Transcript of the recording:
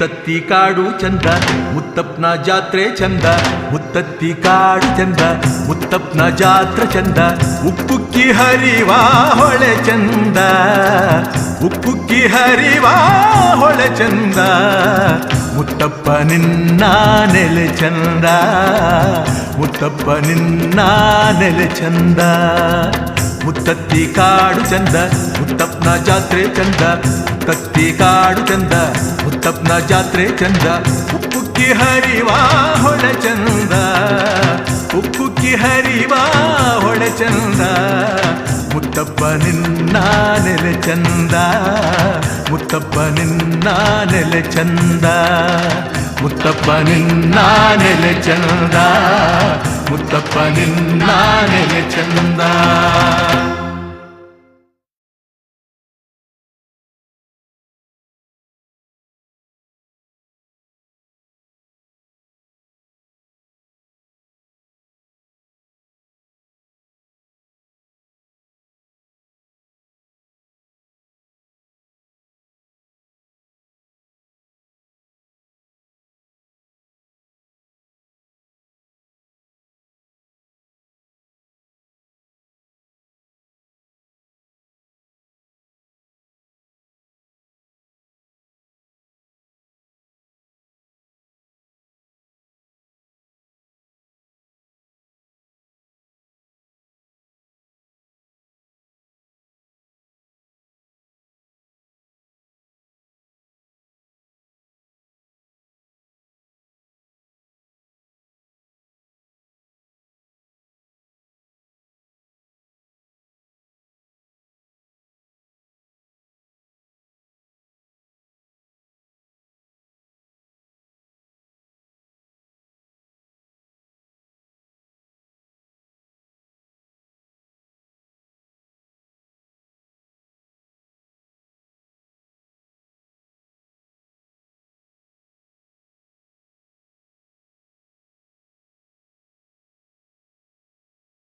ಮುತ್ತತ್ತಿ ಕಾಡು ಚಂದ ಮುತ್ತಪ್ಪನ ಜಾತ್ರೆ ಚಂದ ಮುತ್ತತ್ತಿ ಕಾಡು ಚಂದ ಮುತ್ತಪ್ಪನ ಜಾತ್ರೆ ಚಂದ ಉಕ್ಕುಕ್ಕಿ ಹರಿವಾ ಹೊಳೆ ಚಂದ ಉಕ್ಕುಕ್ಕಿ ಹರಿವಾ ಹೊಳೆ ಚಂದ ಮುತ್ತಪ್ಪ ನಿನ್ನ ನೆಲೆ ಚಂದ ಮುತ್ತಪ್ಪ ನಿನ್ನ ನೆಲೆ ಚಂದ ಮುತ್ತತ್ತಿ ಕಾಡು ಚಂದ ಮುತ್ತಪ್ಪನ ಜಾತ್ರೆ ಚಂದ ಮುತ್ತತ್ತಿ ಕಾಡು ಚಂದ ಮುತ್ತಪ್ಪನ ಜಾತ್ರೆ ಚಂದ ಉಕ್ಕುಕ್ಕಿ ಹರಿವಾ ಹೊಳೆ ಚಂದ ಉಕ್ಕುಕ್ಕಿ ಹರಿವಾ ಹೊಳೆ ಚಂದ ಮುತ್ತಪ್ಪ ನಿನ್ನ ನೆಲೆ ಚಂದ ಮುತ್ತಪ್ಪ ನಿನ್ನ ನೆಲೆ ಚಂದ ಮುತ್ತಪ್ಪ ನಿನ್ನ ನೆಲೆ ಚಂದ ಮುತ್ತಪ್ಪ ನಿನ್ನ ನೆಲೆ ಚಂದ